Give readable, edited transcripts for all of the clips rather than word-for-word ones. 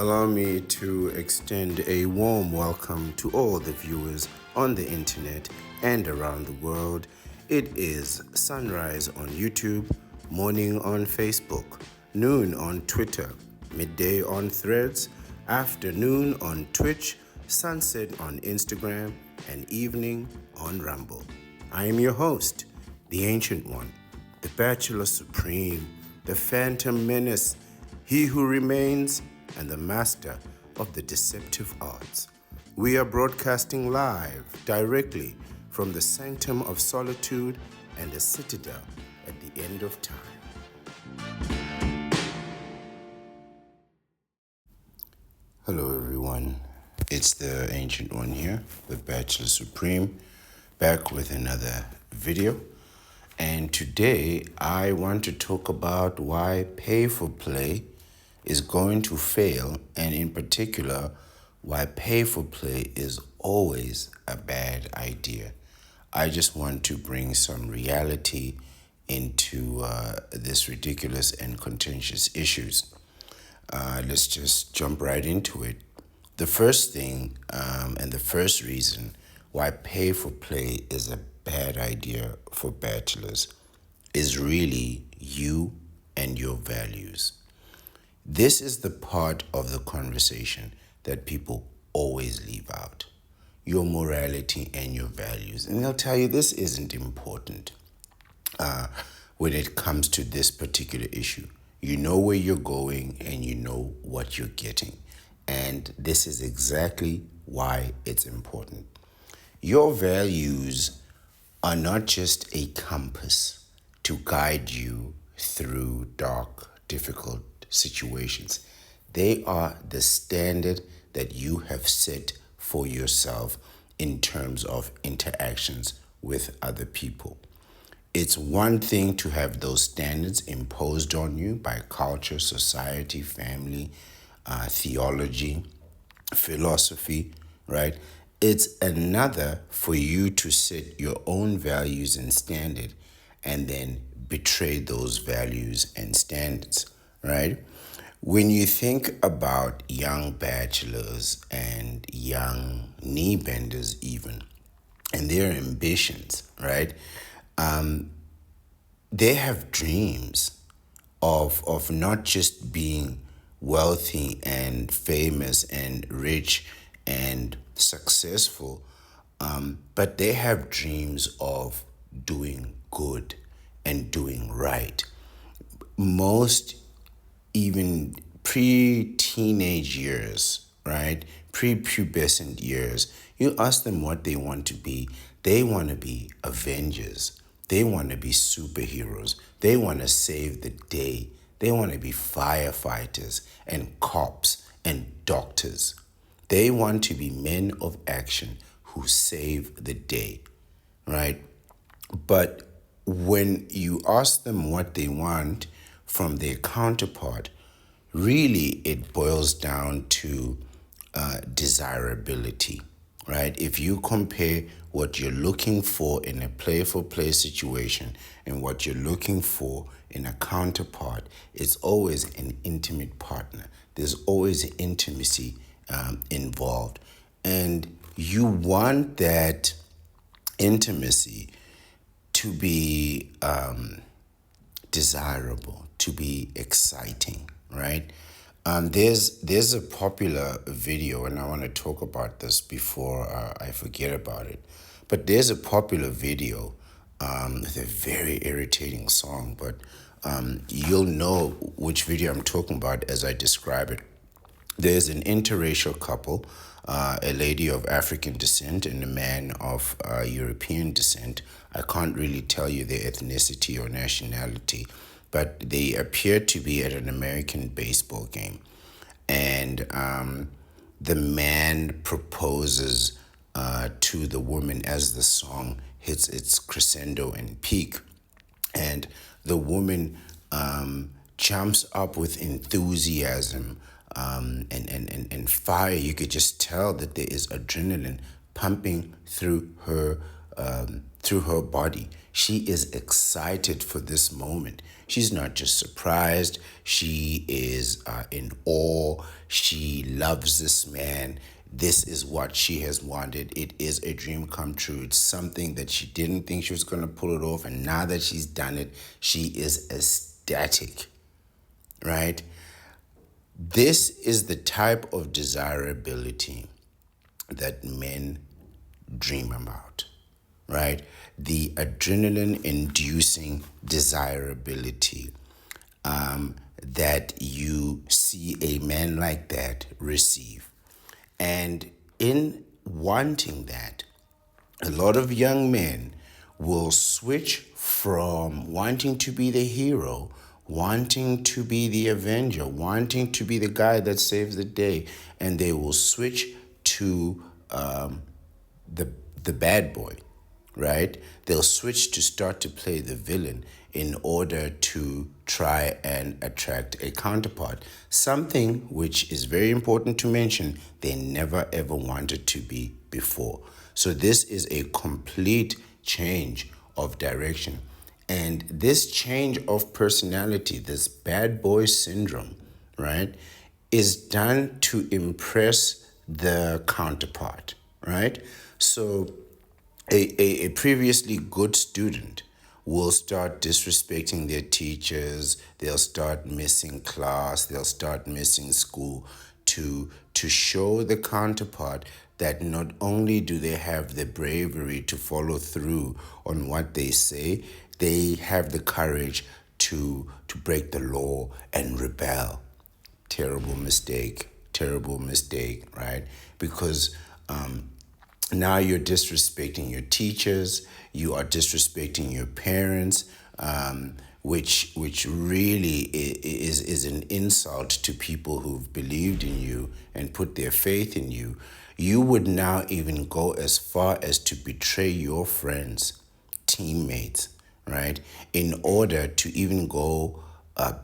Allow me to extend a warm welcome to all the viewers on the internet and around the world. It is sunrise on YouTube, morning on Facebook, noon on Twitter, midday on Threads, afternoon on Twitch, sunset on Instagram, and evening on Rumble. I am your host, the Ancient One, the Bachelor Supreme, the Phantom Menace, he who remains, and the master of the deceptive arts. We are broadcasting live directly from the sanctum of solitude and the citadel at the end of time. Hello everyone, it's the Ancient One here, the Bachelor Supreme, back with another video. And today I want to talk about why pay for play is going to fail, and in particular, why pay for play is always a bad idea. I just want to bring some reality into this ridiculous and contentious issues. Let's just jump right into it. The first thing and the first reason why pay for play is a bad idea for bachelors is really you and your values. This is the part of the conversation that people always leave out. Your morality and your values. And they'll tell you this isn't important when it comes to this particular issue. You know where you're going and you know what you're getting. And this is exactly why it's important. Your values are not just a compass to guide you through dark, difficult situations. They are the standard that you have set for yourself in terms of interactions with other people. It's one thing to have those standards imposed on you by culture, society, family, theology, philosophy, right? It's another for you to set your own values and standard and then betray those values and standards, right? When you think about young bachelors and young knee benders even, and their ambitions, right? They have dreams of not just being wealthy and famous and rich and successful, but they have dreams of doing good and doing right. Most even pre-teenage years, right? Pre-pubescent years, you ask them what they want to be. They want to be Avengers. They want to be superheroes. They want to save the day. They want to be firefighters and cops and doctors. They want to be men of action who save the day, right? But when you ask them what they want from their counterpart, really it boils down to desirability, right? If you compare what you're looking for in a play-for-play situation and what you're looking for in a counterpart, it's always an intimate partner. There's always intimacy involved. And you want that intimacy to be desirable, to be exciting, right? There's a popular video, and I want to talk about this before I forget about it. But there's a popular video with a very irritating song, but you'll know which video I'm talking about as I describe it. There's an interracial couple, a lady of African descent and a man of European descent. I can't really tell you their ethnicity or nationality, but they appear to be at an American baseball game. And the man proposes to the woman as the song hits its crescendo and peak. And the woman jumps up with enthusiasm and fire. You could just tell that there is adrenaline pumping through her through her body. She is excited for this moment. She's not just surprised. She is in awe. She loves this man. This is what she has wanted. It is a dream come true. It's something that she didn't think she was going to pull it off. And now that she's done it, she is ecstatic, right? This is the type of desirability that men dream about, right? The adrenaline inducing desirability that you see a man like that receive. And in wanting that, a lot of young men will switch from wanting to be the hero, wanting to be the avenger, wanting to be the guy that saves the day, and they will switch to the the bad boy, right? They'll switch to start to play the villain in order to try and attract a counterpart. Something which is very important to mention, they never ever wanted to be before. So this is a complete change of direction. And this change of personality, this bad boy syndrome, right, is done to impress the counterpart, right? So a previously good student will start disrespecting their teachers, they'll start missing class, they'll start missing school to show the counterpart that not only do they have the bravery to follow through on what they say, they have the courage to break the law and rebel. Terrible mistake, right? Because now you're disrespecting your teachers, you are disrespecting your parents, which really is an insult to people who've believed in you and put their faith in you. You would now even go as far as to betray your friends, teammates, right? In order to even go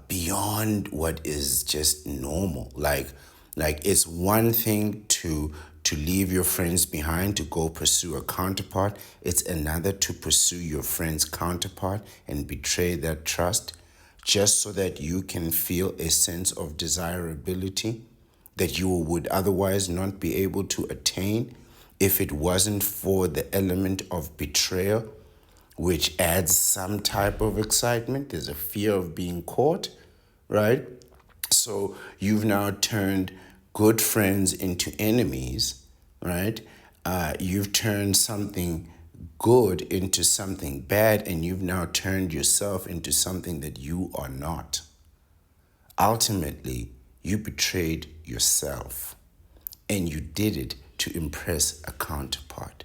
beyond what is just normal. Like it's one thing to leave your friends behind to go pursue a counterpart. It's another to pursue your friend's counterpart and betray that trust just so that you can feel a sense of desirability that you would otherwise not be able to attain if it wasn't for the element of betrayal, which adds some type of excitement. There's a fear of being caught, right? So you've now turned good friends into enemies, right? You've turned something good into something bad, and you've now turned yourself into something that you are not. Ultimately, you betrayed yourself, and you did it to impress a counterpart,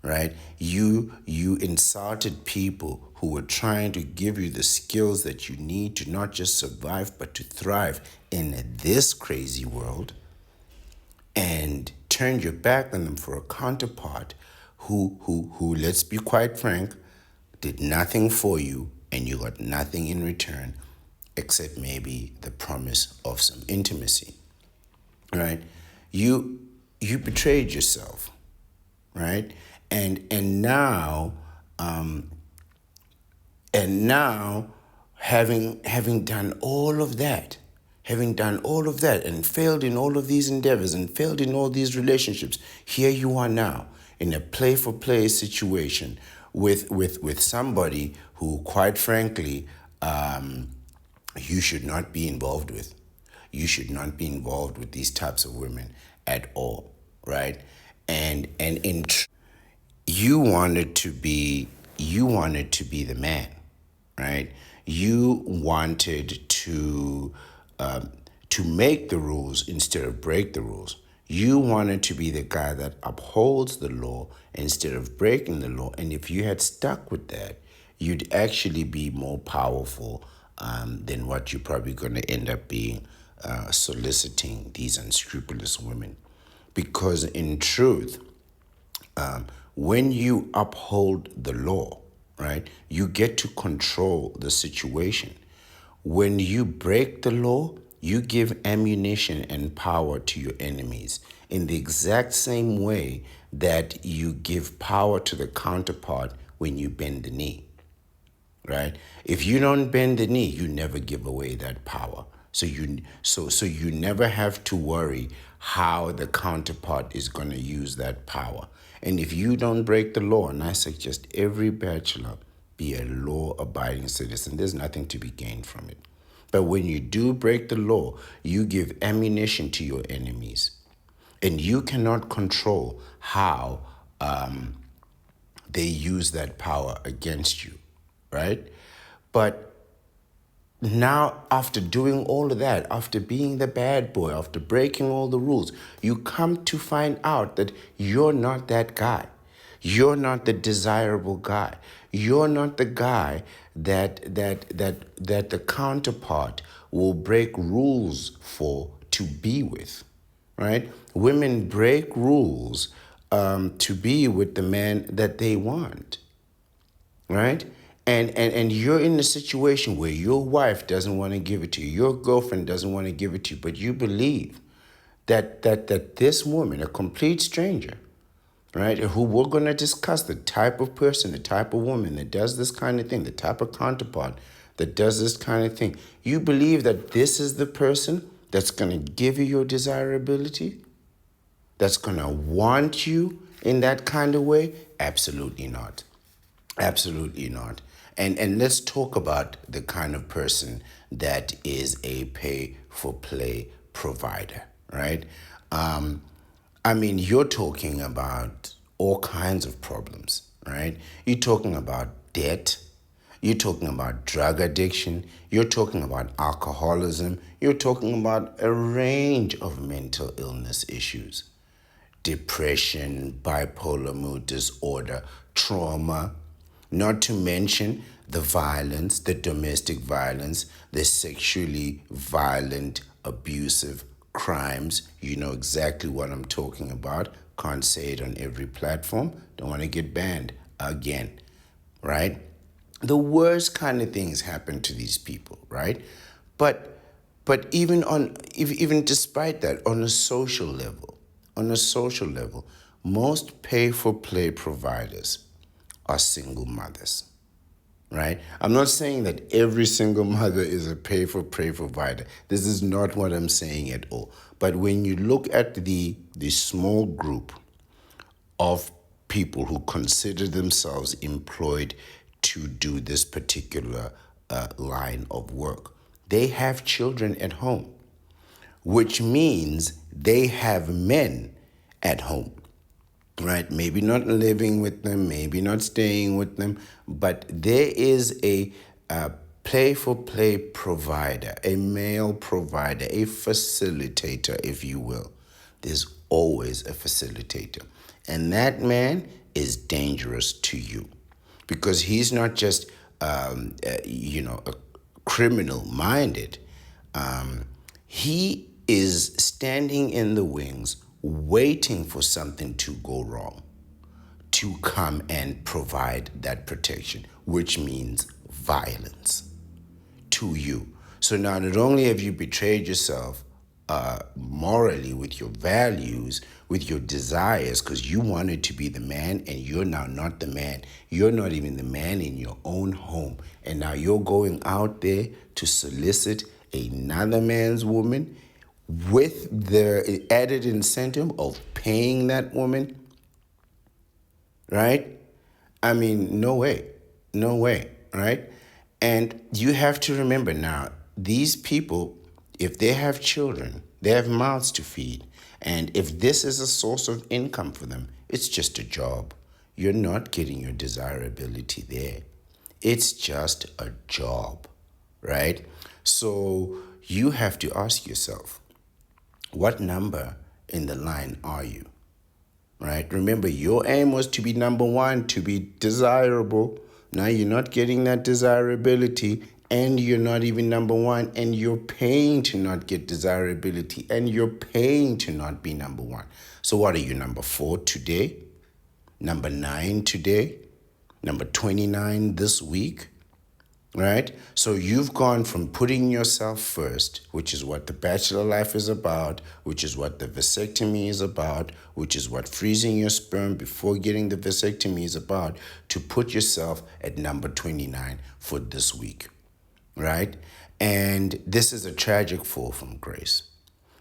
right? You insulted people who were trying to give you the skills that you need to not just survive but to thrive in this crazy world, and turned your back on them for a counterpart who let's be quite frank, did nothing for you and you got nothing in return except maybe the promise of some intimacy, right? You betrayed yourself, right? And now having done all of that, and failed in all of these endeavors and failed in all these relationships, here you are now in a play for play situation with somebody who, quite frankly, you should not be involved with. You should not be involved with these types of women at all, right? And you wanted to be the man, right? You wanted to make the rules instead of break the rules. You wanted to be the guy that upholds the law instead of breaking the law. And if you had stuck with that, you'd actually be more powerful than what you're probably going to end up being, soliciting these unscrupulous women. Because in truth, when you uphold the law, right, you get to control the situation. When you break the law, you give ammunition and power to your enemies in the exact same way that you give power to the counterpart when you bend the knee, right? If you don't bend the knee, you never give away that power. So you never have to worry how the counterpart is going to use that power. And if you don't break the law, and I suggest every bachelor be a law-abiding citizen, there's nothing to be gained from it. But when you do break the law, you give ammunition to your enemies. And you cannot control how they use that power against you, right? But now, after doing all of that, after being the bad boy, after breaking all the rules, you come to find out that you're not that guy. You're not the desirable guy. You're not the guy that the counterpart will break rules for to be with, right? Women break rules to be with the man that they want, right? And you're in a situation where your wife doesn't want to give it to you, your girlfriend doesn't want to give it to you, but you believe that this woman, a complete stranger, right, who we're going to discuss the type of person, the type of woman that does this kind of thing, the type of counterpart that does this kind of thing, you believe that this is the person that's going to give you your desirability, that's going to want you in that kind of way? Absolutely not. Absolutely not. And let's talk about the kind of person that is a pay for play provider, right? I mean, you're talking about all kinds of problems, right? You're talking about debt. You're talking about drug addiction. You're talking about alcoholism. You're talking about a range of mental illness issues: depression, bipolar mood disorder, trauma, not to mention the violence, the domestic violence, the sexually violent, abusive crimes. You know exactly what I'm talking about. Can't say it on every platform. Don't want to get banned again, right? The worst kind of things happen to these people, right? But even despite that, on a social level, most pay for play providers are single mothers, right? I'm not saying that every single mother is a pay for play provider. This is not what I'm saying at all. But when you look at the small group of people who consider themselves employed to do this particular line of work, they have children at home, which means they have men at home, right? Maybe not living with them, maybe not staying with them, but there is a play for play provider, a male provider, a facilitator, if you will. There's always a facilitator. And that man is dangerous to you because he's not just, a criminal minded. He is standing in the wings waiting for something to go wrong to come and provide that protection, which means violence to you. So now not only have you betrayed yourself morally with your values, with your desires, because you wanted to be the man and you're now not the man. You're not even the man in your own home. And now you're going out there to solicit another man's woman with the added incentive of paying that woman, right? I mean, no way, right? And you have to remember now, these people, if they have children, they have mouths to feed. And if this is a source of income for them, it's just a job. You're not getting your desirability there. It's just a job, right? So you have to ask yourself, what number in the line are you? Right? Remember, your aim was to be number one, to be desirable. Now you're not getting that desirability, and you're not even number one, and you're paying to not get desirability, and you're paying to not be number one. So what are you, number 4 today? Number 9 today? Number 29 this week? right? So you've gone from putting yourself first, which is what the bachelor life is about, which is what the vasectomy is about, which is what freezing your sperm before getting the vasectomy is about, to put yourself at number 29 for this week, right? And this is a tragic fall from grace.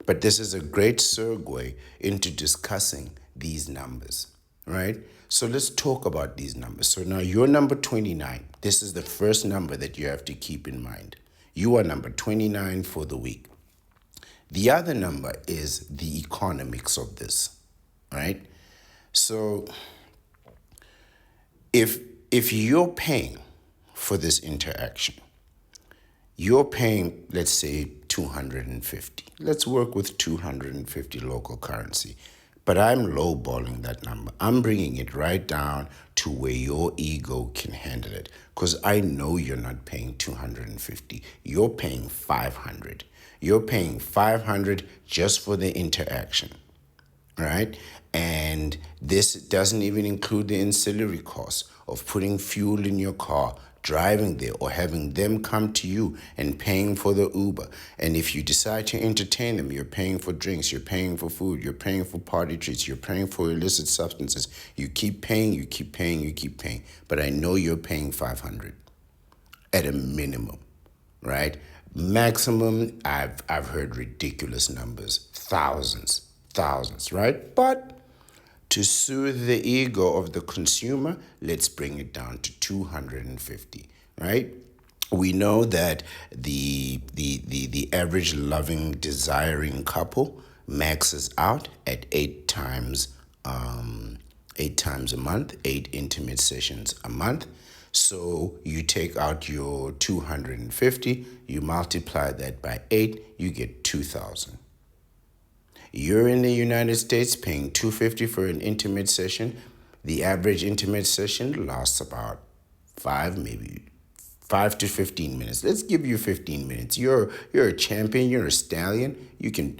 But this is a great segue into discussing these numbers, right? So let's talk about these numbers. So now you're number 29. This is the first number that you have to keep in mind. You are number 29 for the week. The other number is the economics of this, right? So if you're paying for this interaction, you're paying, let's say, 250. Let's work with 250 local currency. But I'm lowballing that number. I'm bringing it right down to where your ego can handle it. Because I know you're not paying 250. You're paying 500. You're paying 500 just for the interaction, right? And this doesn't even include the ancillary costs of putting fuel in your car, driving there, or having them come to you and paying for the Uber. And if you decide to entertain them, you're paying for drinks, you're paying for food, you're paying for party treats, you're paying for illicit substances. You keep paying, you keep paying, you keep paying. But I know you're paying 500 at a minimum, right? Maximum, I've heard ridiculous numbers, thousands, right? But to soothe the ego of the consumer, let's bring it down to 250, right? We know that the average loving, desiring couple maxes out at 8 times a month, 8 intimate sessions a month. So you take out your 250, you multiply that by 8, you get 2,000. You're in the United States paying $250 for an intimate session. The average intimate session lasts about 5 to 15 minutes. Let's give you 15 minutes. You're a champion, you're a stallion. You can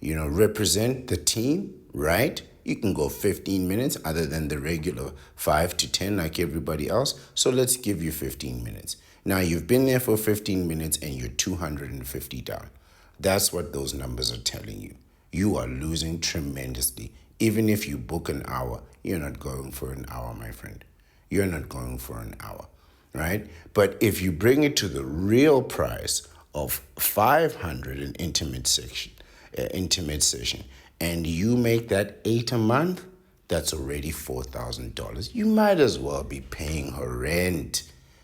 represent the team, right? You can go 15 minutes other than the regular 5 to 10 like everybody else. So let's give you 15 minutes. Now you've been there for 15 minutes and you're 250 down. That's what those numbers are telling you. You are losing tremendously. Even if you book an hour, you're not going for an hour, my friend. You're not going for an hour, right? But if you bring it to the real price of 500 an intimate session, and you make that 8 a month, that's already $4,000. You might as well be paying her rent.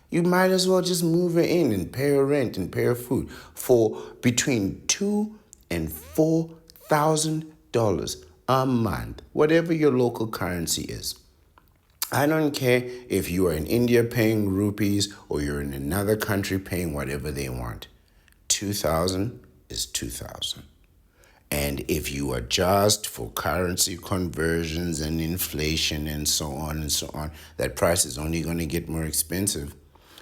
You might as well just move her in and pay her rent and pay her food for between $2,000 and $4,000 a month, whatever your local currency is. I don't care if you are in India paying rupees or you're in another country paying whatever they want. 2,000 is 2,000. And if you adjust for currency conversions and inflation and so on, that price is only going to get more expensive.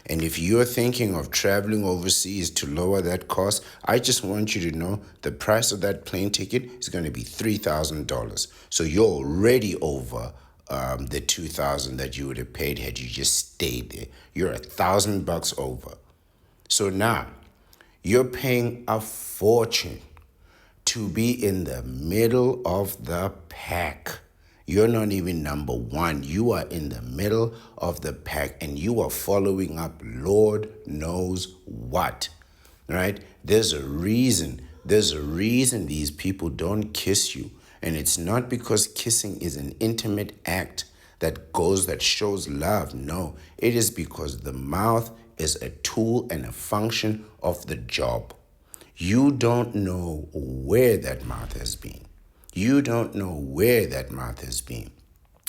And if you're thinking of traveling overseas to lower that cost, I just want you to know the price of that plane ticket is going to be $3,000. So you're already over the $2,000 that you would have paid had you just stayed there. You're $1,000 over. So now you're paying a fortune to be in the middle of the pack. You're not even number one. You are in the middle of the pack and you are following up Lord knows what, right? There's a reason these people don't kiss you. And it's not because kissing is an intimate act that shows love. No, it is because the mouth is a tool and a function of the job. You don't know where that mouth has been. You don't know where that mouth has been.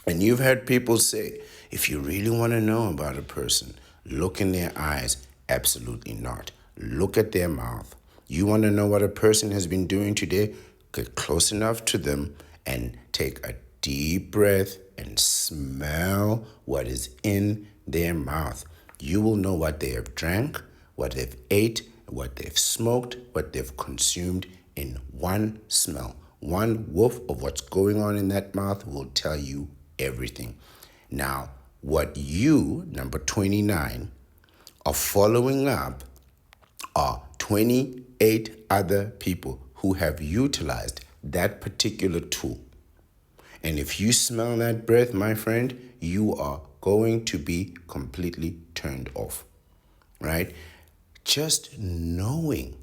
And you've heard people say, if you really want to know about a person, look in their eyes. Absolutely not. Look at their mouth. You want to know what a person has been doing today? Get close enough to them and take a deep breath and smell what is in their mouth. You will know what they have drank, what they've ate, what they've smoked, what they've consumed in one smell. One whiff of what's going on in that mouth will tell you everything. Now, what you, number 29, of following up are 28 other people who have utilized that particular tool. And if you smell that breath, my friend, you are going to be completely turned off, right? Just knowing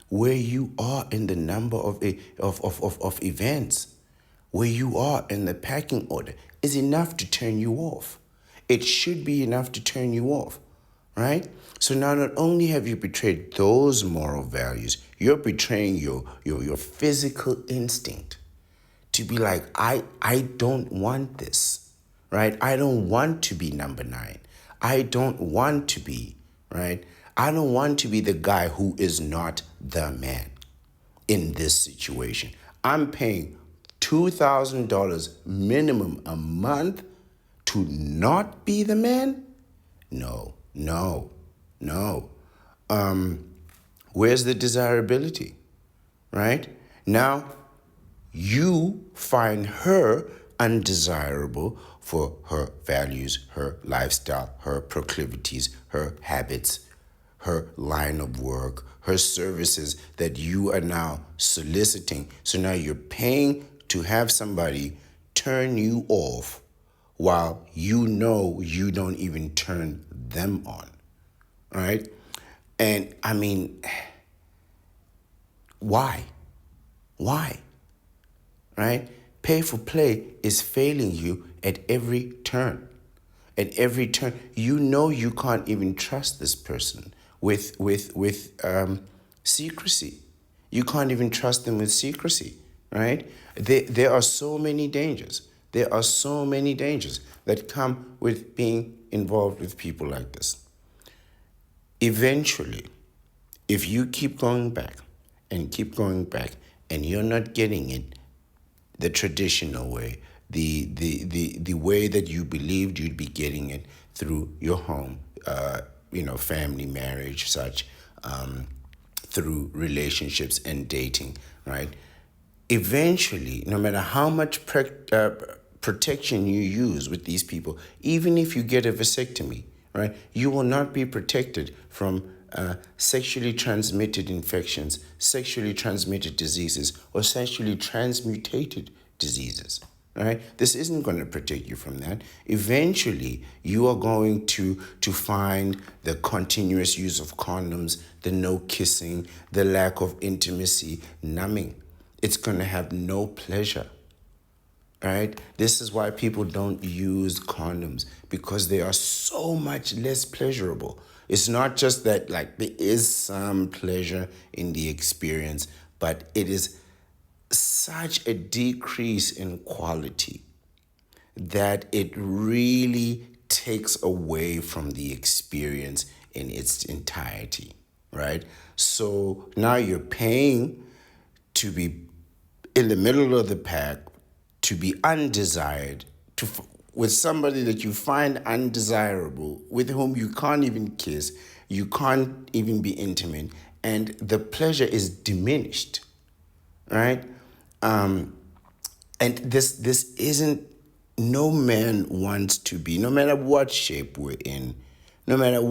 where you are in the number of events, where you are in the packing order, is enough to turn you off. It should be enough to turn you off, right? So now not only have you betrayed those moral values, you're betraying your physical instinct to be like, I don't want this, right? I don't want to be number 9. I don't want to be, right? I don't want to be the guy who is not the man in this situation. I'm paying $2,000 minimum a month to not be the man? No, no, no. Where's the desirability, right? Now, you find her undesirable for her values, her lifestyle, her proclivities, her habits, her line of work, her services that you are now soliciting. So now you're paying to have somebody turn you off while you know you don't even turn them on, right? And I mean, why? Why? Right? Pay for play is failing you at every turn. At every turn, you know you can't even trust this person with secrecy. You can't even trust them with secrecy, right? There are so many dangers. There are so many dangers that come with being involved with people like this. Eventually, if you keep going back and you're not getting it the traditional way, the way that you believed you'd be getting it through your home, family, marriage, such, through relationships and dating, right? Eventually, no matter how much protection you use with these people, even if you get a vasectomy, right, you will not be protected from sexually transmitted infections, sexually transmitted diseases, or sexually transmutated diseases. Right? This isn't going to protect you from that. Eventually, you are going to find the continuous use of condoms, the no kissing, the lack of intimacy numbing. It's going to have no pleasure. Right? This is why people don't use condoms, because they are so much less pleasurable. It's not just that, like, there is some pleasure in the experience, but it is such a decrease in quality that it really takes away from the experience in its entirety, right? So now you're paying to be in the middle of the pack, to be undesired, with somebody that you find undesirable, with whom you can't even kiss, you can't even be intimate, and the pleasure is diminished, right? And this isn't, no man wants to be, no matter what shape we're in, no man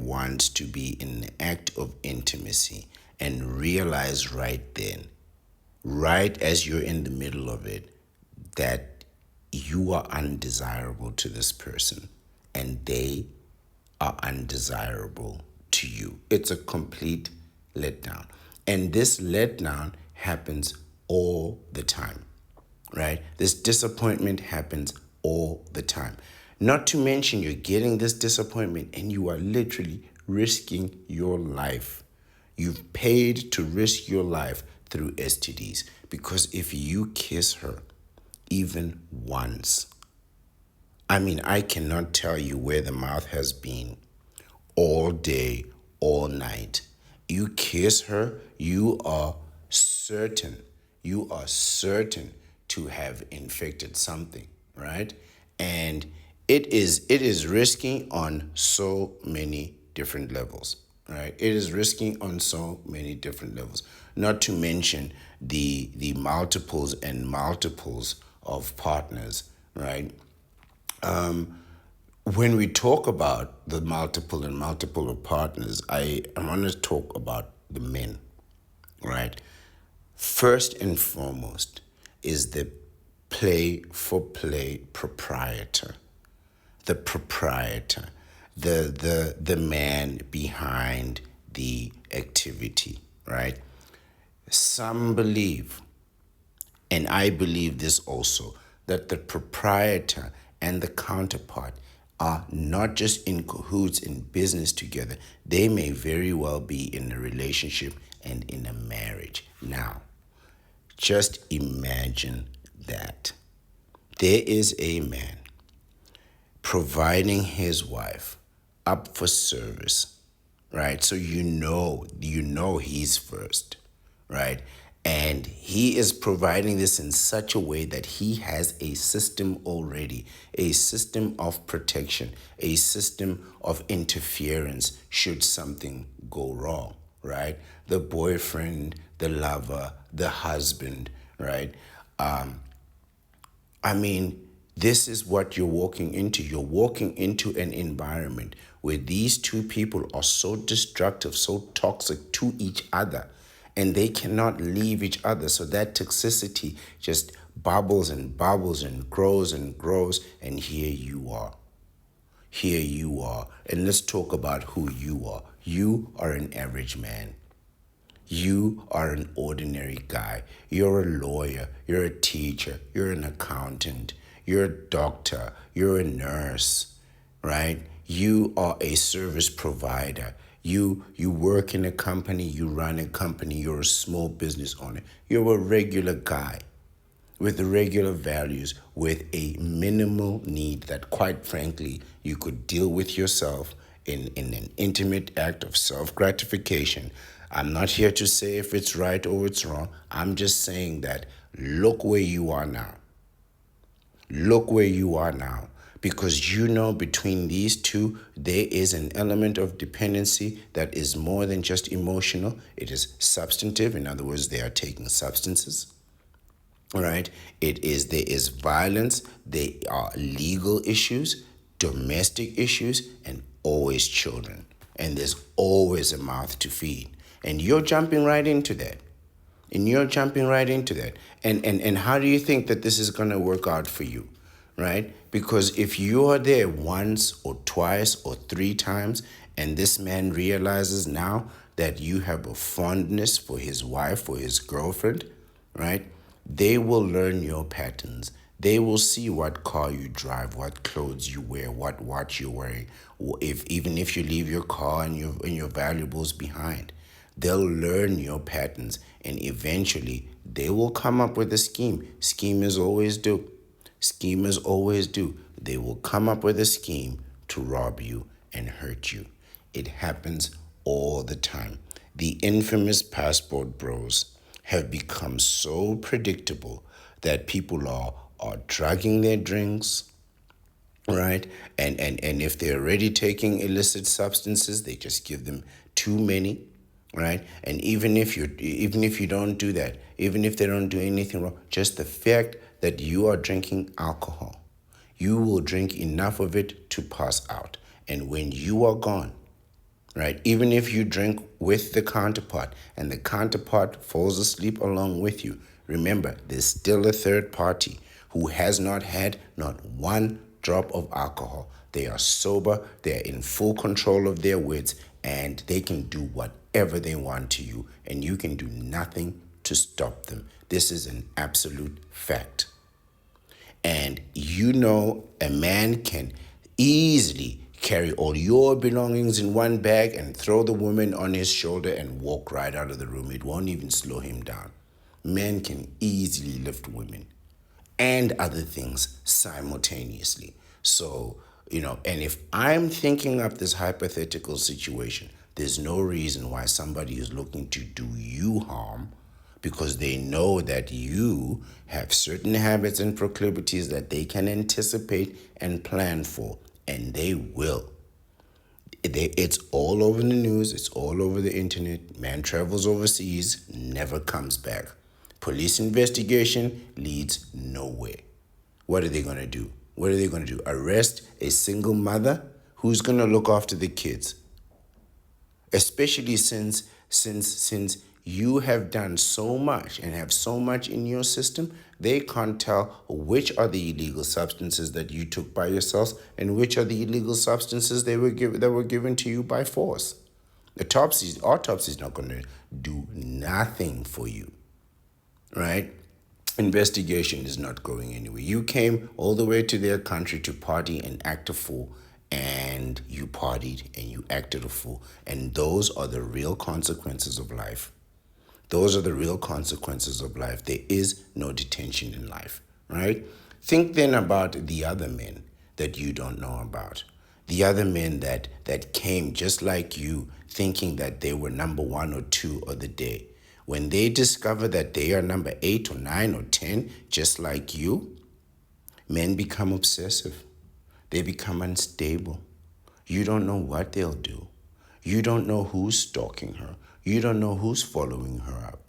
wants to be in the act of intimacy and realize right then, right as you're in the middle of it, that you are undesirable to this person and they are undesirable to you. It's a complete letdown. And this letdown happens all the time, right? This disappointment happens all the time. Not to mention, you're getting this disappointment and you are literally risking your life. You've paid to risk your life through STDs, because if you kiss her even once, I mean, I cannot tell you where the mouth has been all day, all night. You kiss her, you are certain to have infected something, right? And it is risky on so many different levels, right? It is risky on so many different levels. Not to mention the multiples and multiples of partners, right? when we talk about the multiple of partners, I want to talk about the men, right? First and foremost is the play for play proprietor, the proprietor, the man behind the activity, right? Some believe, and I believe this also, that the proprietor and the counterpart are not just in cahoots in business together. They may very well be in a relationship and in a marriage. Now, just imagine that. There is a man providing his wife up for service, right? So you know he's first, right? And he is providing this in such a way that he has a system already, a system of protection, a system of interference should something go wrong, right? The boyfriend, the lover, the husband, right? I mean, this is what you're walking into. You're walking into an environment where these two people are so destructive, so toxic to each other, and they cannot leave each other. So that toxicity just bubbles and bubbles and grows and grows. And here you are. Here you are. And let's talk about who you are. You are an average man. You are an ordinary guy. You're a lawyer. You're a teacher. You're an accountant. You're a doctor. You're a nurse, right? You are a service provider. You work in a company. You run a company. You're a small business owner. You're a regular guy with regular values, with a minimal need that, quite frankly, you could deal with yourself in an intimate act of self-gratification. I'm not here to say if it's right or it's wrong. I'm just saying that look where you are now. Look where you are now. Because you know between these two, there is an element of dependency that is more than just emotional. It is substantive. In other words, they are taking substances. Right? There is violence, there are legal issues, domestic issues, and always children. And there's always a mouth to feed. And you're jumping right into that. And how do you think that this is gonna work out for you? Right? Because if you are there once or twice or three times, and this man realizes now that you have a fondness for his wife, for his girlfriend, right? They will learn your patterns. They will see what car you drive, what clothes you wear, what watch you're wearing, even if you leave your car and your valuables behind. They'll learn your patterns, and eventually they will come up with a scheme. Schemers always do. Schemers always do. They will come up with a scheme to rob you and hurt you. It happens all the time. The infamous passport bros have become so predictable that people are drugging their drinks, right? And if they're already taking illicit substances, they just give them too many, right? And even if you don't do that, even if they don't do anything wrong, just the fact that you are drinking alcohol, you will drink enough of it to pass out. And when you are gone, right, even if you drink with the counterpart and the counterpart falls asleep along with you, remember, there's still a third party who has not had not one drop of alcohol. They are sober, they're in full control of their wits, and they can do whatever they want to you, and you can do nothing to stop them. This is an absolute fact. And you know, a man can easily carry all your belongings in one bag and throw the woman on his shoulder and walk right out of the room. It won't even slow him down. Men can easily lift women and other things simultaneously. So, and if I'm thinking up this hypothetical situation, there's no reason why somebody is looking to do you harm, because they know that you have certain habits and proclivities that they can anticipate and plan for, and they will. It's all over the news, it's all over the internet. Man travels overseas, never comes back. Police investigation leads nowhere. What are they going to do? What are they going to do? Arrest a single mother? Who's going to look after the kids? Especially since you have done so much and have so much in your system, they can't tell which are the illegal substances that you took by yourselves and which are the illegal substances that were given to you by force. Autopsy is not going to do nothing for you, right? Investigation is not going anywhere. You came all the way to their country to party and act a fool, and you partied and you acted a fool. And those are the real consequences of life. Those are the real consequences of life. There is no detention in life, right? Think then about the other men that you don't know about. The other men that came just like you, thinking that they were number 1 or 2 of the day. When they discover that they are number 8 or 9 or 10, just like you, men become obsessive. They become unstable. You don't know what they'll do. You don't know who's stalking her. You don't know who's following her up,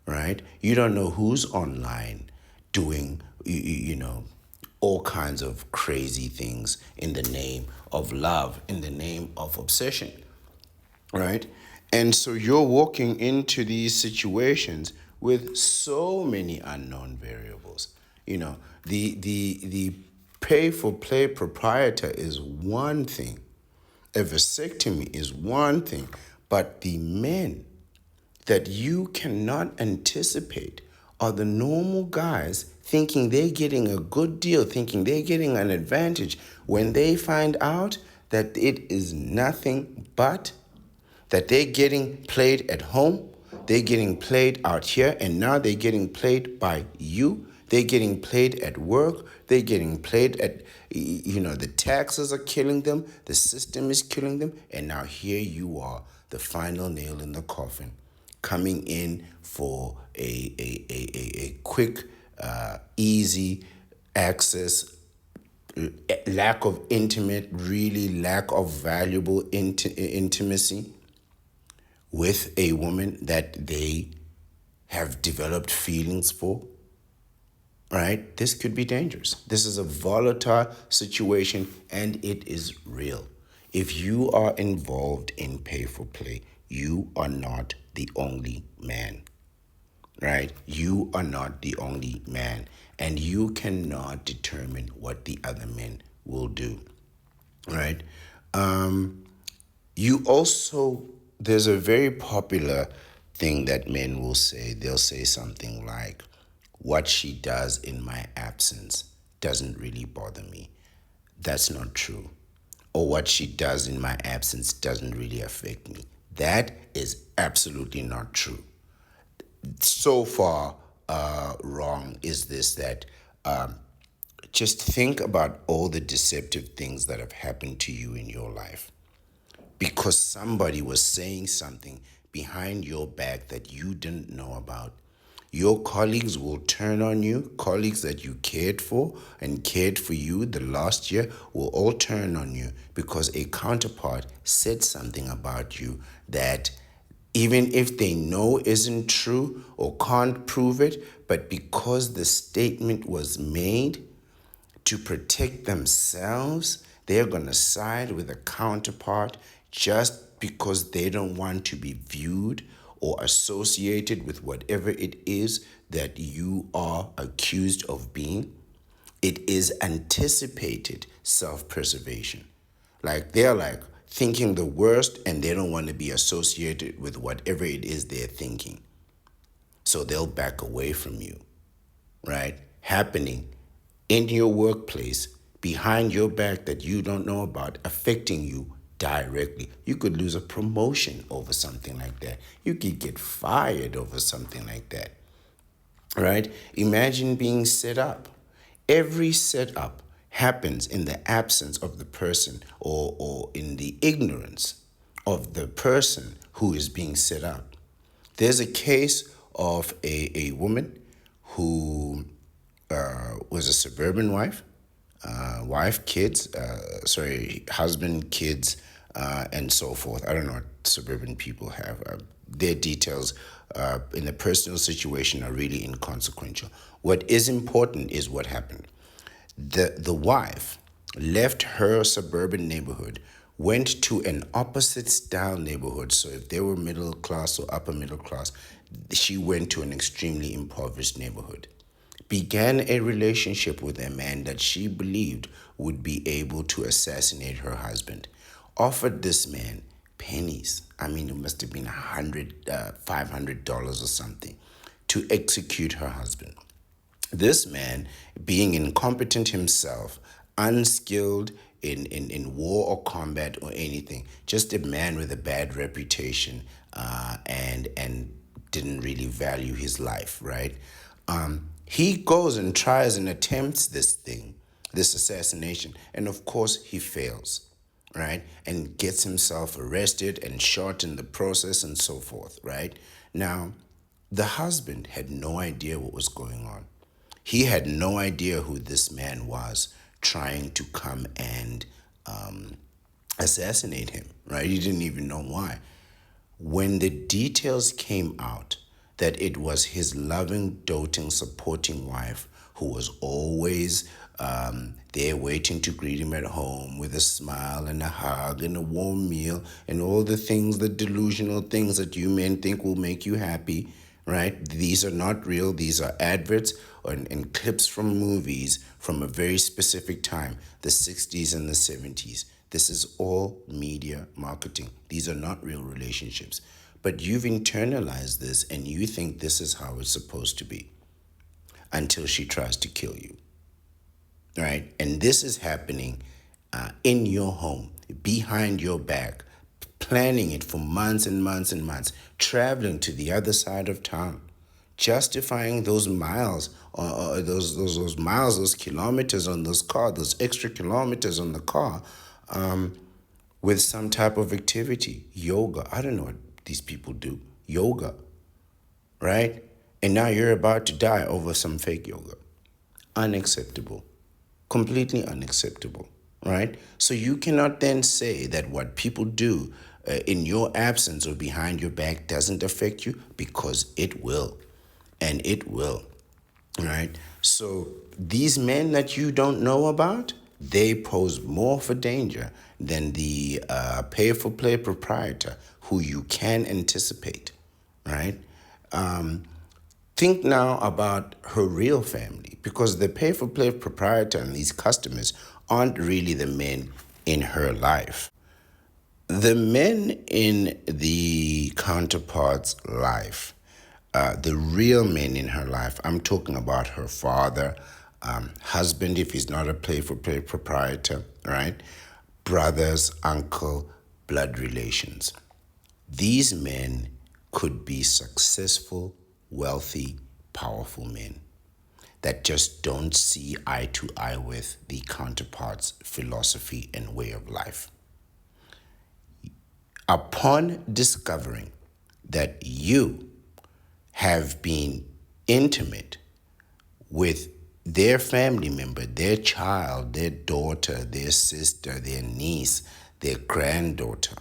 right? You don't know who's online doing, all kinds of crazy things in the name of love, in the name of obsession, right? And so you're walking into these situations with so many unknown variables. The pay for play proprietor is one thing. A vasectomy is one thing, but the men that you cannot anticipate are the normal guys thinking they're getting a good deal, thinking they're getting an advantage when they find out that it is nothing but that they're getting played at home, they're getting played out here, and now they're getting played by you. They're getting played at work. They're getting played at, the taxes are killing them. The system is killing them. And now here you are, the final nail in the coffin, coming in for a quick, easy access, lack of lack of valuable intimacy with a woman that they have developed feelings for, right? This could be dangerous. This is a volatile situation and it is real. If you are involved in pay for play, you are not the only man, right? You are not the only man, and you cannot determine what the other men will do, right? You also, there's a very popular thing that men will say. They'll say something like, what she does in my absence doesn't really bother me. That's not true. Or what she does in my absence doesn't really affect me. That is absolutely not true. So far wrong is this that just think about all the deceptive things that have happened to you in your life because somebody was saying something behind your back that you didn't know about. Your colleagues will turn on you. Colleagues that you cared for and cared for you the last year will all turn on you because a counterpart said something about you that even if they know isn't true or can't prove it, but because the statement was made to protect themselves, they're going to side with a counterpart just because they don't want to be viewed or associated with whatever it is that you are accused of being. It is anticipated self-preservation. Like they're like thinking the worst and they don't want to be associated with whatever it is they're thinking. So they'll back away from you, right? Happening in your workplace, behind your back that you don't know about, affecting you directly. You could lose a promotion over something like that. You could get fired over something like that, right? Imagine being set up. Every setup happens in the absence of the person or in the ignorance of the person who is being set up. There's a case of a woman who was a suburban wife, husband, kids, and so forth. I don't know what suburban people have. Their details in the personal situation are really inconsequential. What is important is what happened. The wife left her suburban neighborhood, went to an opposite style neighborhood. So if they were middle class or upper middle class, she went to an extremely impoverished neighborhood. Began a relationship with a man that she believed would be able to assassinate her husband. Offered this man pennies. I mean, it must have been $500 or something to execute her husband. This man, being incompetent himself, unskilled in war or combat or anything, just a man with a bad reputation, and didn't really value his life, right? He goes and tries and attempts this assassination, and of course he fails, right? And gets himself arrested and shot in the process and so forth, right? Now, the husband had no idea what was going on. He had no idea who this man was trying to come and assassinate him, right? He didn't even know why. When the details came out that it was his loving, doting, supporting wife who was always there waiting to greet him at home with a smile and a hug and a warm meal and all the things, the delusional things that you men think will make you happy, right? These are not real. These are adverts and clips from movies from a very specific time, the 60s and the 70s. This is all media marketing. These are not real relationships. But you've internalized this and you think this is how it's supposed to be until she tries to kill you, right? And this is happening in your home, behind your back, planning it for months and months and months, traveling to the other side of town, justifying those miles, those miles, those kilometers on those car, those extra kilometers on the car, with some type of activity, yoga. I don't know what these people do. Yoga, right? And now you're about to die over some fake yoga. Unacceptable. Completely unacceptable, right? So you cannot then say that what people do in your absence or behind your back doesn't affect you, because it will. And it will, right? So these men that you don't know about, they pose more for danger than the pay-for-play proprietor who you can anticipate, right? Think now about her real family, because the pay-for-play proprietor and these customers aren't really the men in her life. The men in the counterpart's life, the real men in her life, I'm talking about her father, husband if he's not a play-for-play proprietor, right? Brothers, uncle, blood relations. These men could be successful, wealthy, powerful men that just don't see eye to eye with the counterpart's philosophy and way of life. Upon discovering that you have been intimate with their family member, their child, their daughter, their sister, their niece, their granddaughter,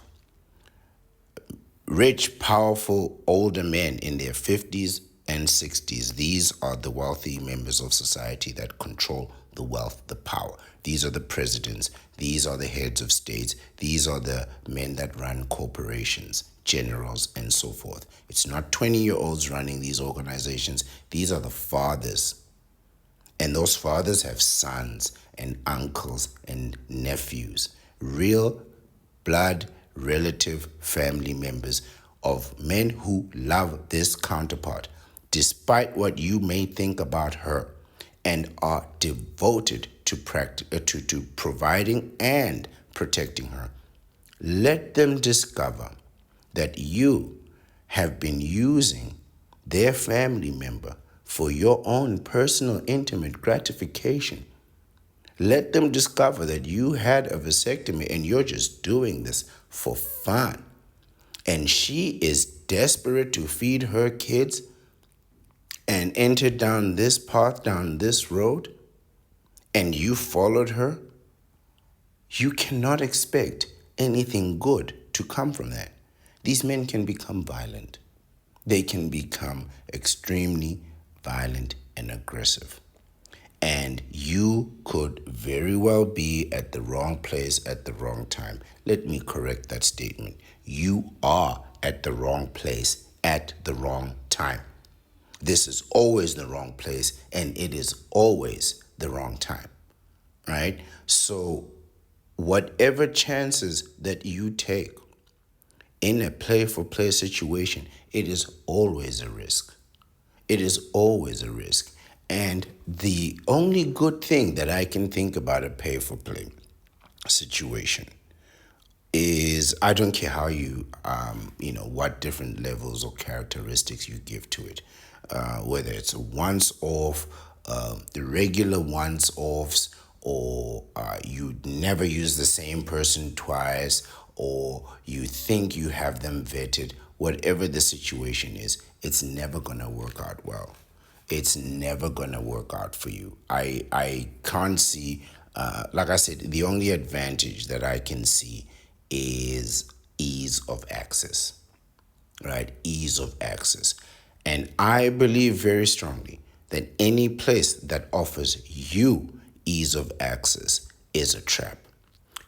rich, powerful, older men in their 50s and 60s. These are the wealthy members of society that control the wealth, the power. These are the presidents. These are the heads of states. These are the men that run corporations, generals, and so forth. It's not 20-year-olds running these organizations. These are the fathers. And those fathers have sons and uncles and nephews, real blood relative family members of men who love this counterpart, despite what you may think about her, and are devoted to providing and protecting her. Let them discover that you have been using their family member for your own personal intimate gratification. Let them discover that you had a vasectomy and you're just doing this for fun. And she is desperate to feed her kids and enter down this path, down this road, and you followed her. You cannot expect anything good to come from that. These men can become violent. They can become extremely violent and aggressive. And you could very well be at the wrong place at the wrong time. Let me correct that statement. You are at the wrong place at the wrong time. This is always the wrong place and it is always the wrong time, right? So, whatever chances that you take in a play for play situation, it is always a risk. It is always a risk. And the only good thing that I can think about a pay for play situation is I don't care how what different levels or characteristics you give to it, whether it's a once off, the regular once offs, or you never use the same person twice, or you think you have them vetted, whatever the situation is, it's never going to work out well. It's never going to work out for you. I can't see, like I said, the only advantage that I can see is ease of access, right? Ease of access. And I believe very strongly that any place that offers you ease of access is a trap.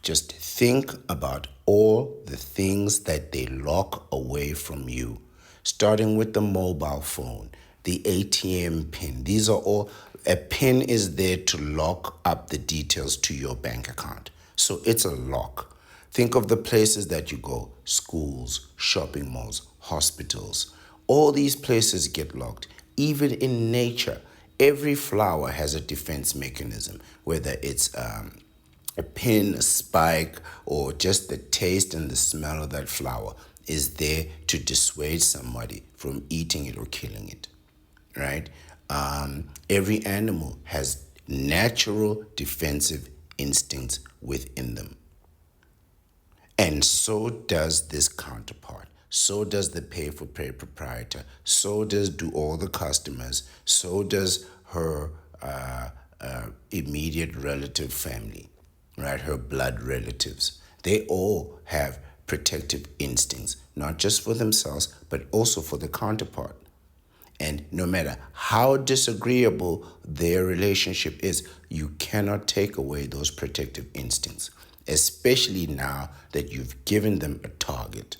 Just think about all the things that they lock away from you, starting with the mobile phone, the ATM pin. These are all, a pin is there to lock up the details to your bank account. So it's a lock. Think of the places that you go: schools, shopping malls, hospitals. All these places get locked. Even in nature, every flower has a defense mechanism, whether it's a pin, a spike, or just the taste and the smell of that flower is there to dissuade somebody from eating it or killing it, right? Every animal has natural defensive instincts within them. And so does this counterpart. So does the pay for pay proprietor. So do all the customers. So does her immediate relative family, right? Her blood relatives. They all have protective instincts, not just for themselves, but also for the counterpart. And no matter how disagreeable their relationship is, you cannot take away those protective instincts, especially now that you've given them a target.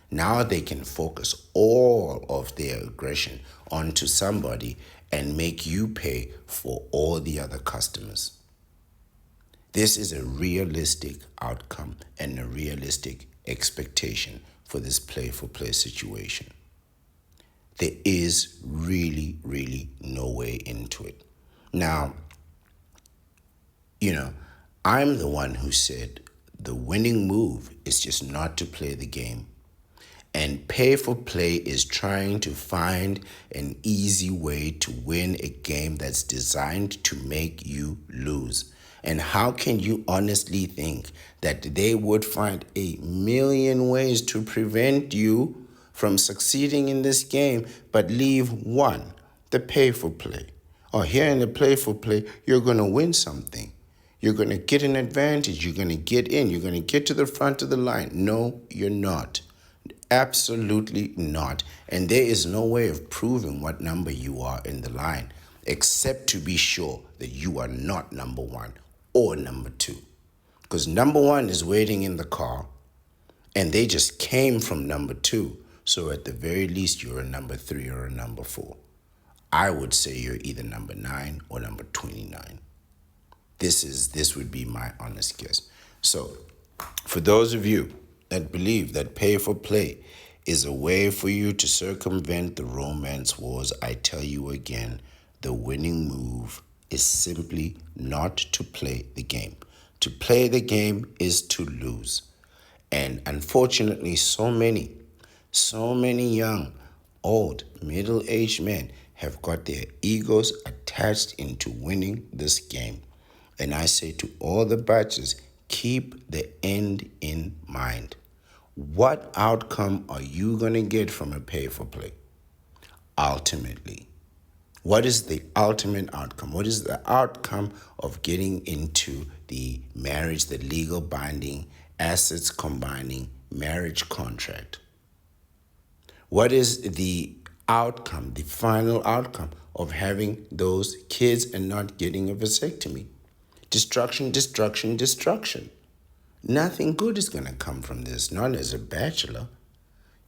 Now they can focus all of their aggression onto somebody and make you pay for all the other customers. This is a realistic outcome and a realistic expectation for this play for play situation. There is really, really no way into it. Now, I'm the one who said the winning move is just not to play the game. And pay for play is trying to find an easy way to win a game that's designed to make you lose. And how can you honestly think that they would find a million ways to prevent you from succeeding in this game, but leave one, the pay for play? Or here in the play for play, you're going to win something. You're going to get an advantage. You're going to get in. You're going to get to the front of the line. No, you're not. Absolutely not. And there is no way of proving what number you are in the line, except to be sure that you are not number one or number two. Because number one is waiting in the car, and they just came from number two. So at the very least, you're a number three or a number four. I would say you're either number 9 or number 29. This would be my honest guess. So, for those of you that believe that pay for play is a way for you to circumvent the romance wars, I tell you again, the winning move is simply not to play the game. To play the game is to lose. And unfortunately, so many young, old, middle-aged men have got their egos attached into winning this game. And I say to all the batches, keep the end in mind. What outcome are you going to get from a pay for play? Ultimately, what is the ultimate outcome? What is the outcome of getting into the marriage, the legal binding, assets combining marriage contract? What is the outcome, the final outcome of having those kids and not getting a vasectomy. Destruction, destruction, destruction. Nothing good is going to come from this, not as a bachelor.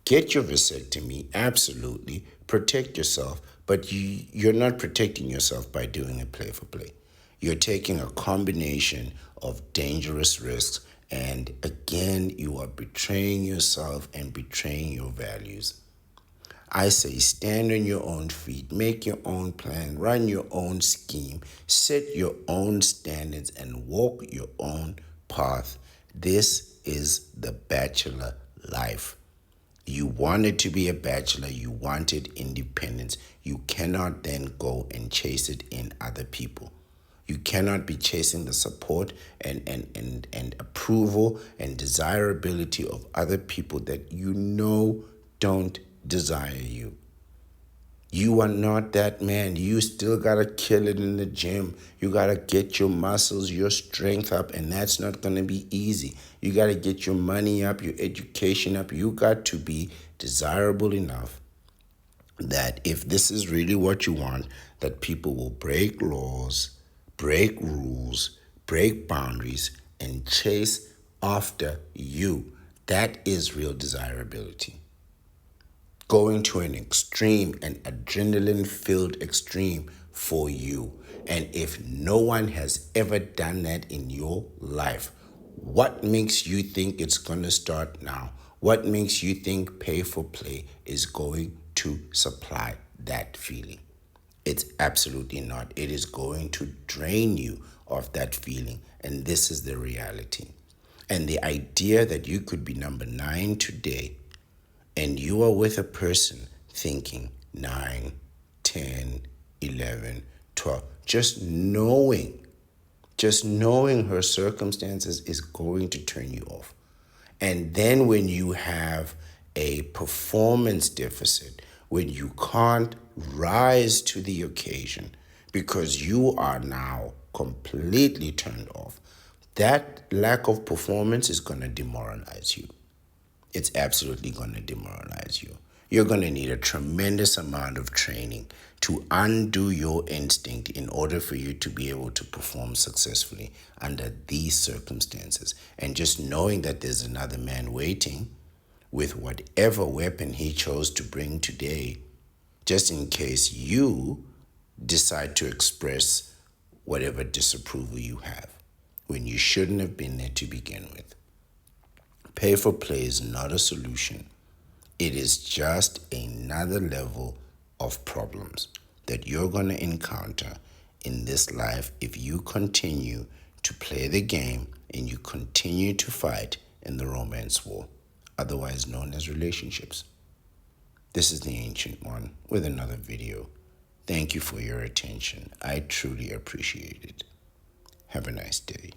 Get your vasectomy, absolutely. Protect yourself, but you're not protecting yourself by doing it play for play. You're taking a combination of dangerous risks, and again, you are betraying yourself and betraying your values. I say stand on your own feet, make your own plan, run your own scheme, set your own standards, and walk your own path. This is the bachelor life. You wanted to be a bachelor, you wanted independence. You cannot then go and chase it in other people. You cannot be chasing the support and approval and desirability of other people that you know don't desire you. You are not that man. You still gotta kill it in the gym. You gotta get your muscles, your strength up, and that's not gonna be easy. You gotta get your money up, your education up. You got to be desirable enough that if this is really what you want, that people will break laws, break rules, break boundaries, and chase after you. That is real desirability. Going to an extreme, an adrenaline-filled extreme for you. And if no one has ever done that in your life, what makes you think it's going to start now? What makes you think pay for play is going to supply that feeling? It's absolutely not. It is going to drain you of that feeling. And this is the reality. And the idea that you could be number 9 today and you are with a person thinking 9, 10, 11, 12, just knowing her circumstances is going to turn you off. And then when you have a performance deficit, when you can't rise to the occasion because you are now completely turned off, that lack of performance is going to demoralize you. It's absolutely going to demoralize you. You're going to need a tremendous amount of training to undo your instinct in order for you to be able to perform successfully under these circumstances. And just knowing that there's another man waiting with whatever weapon he chose to bring today, just in case you decide to express whatever disapproval you have when you shouldn't have been there to begin with. Pay for play is not a solution. It is just another level of problems that you're going to encounter in this life if you continue to play the game and you continue to fight in the romance war, otherwise known as relationships. This is the Ancient One with another video. Thank you for your attention. I truly appreciate it. Have a nice day.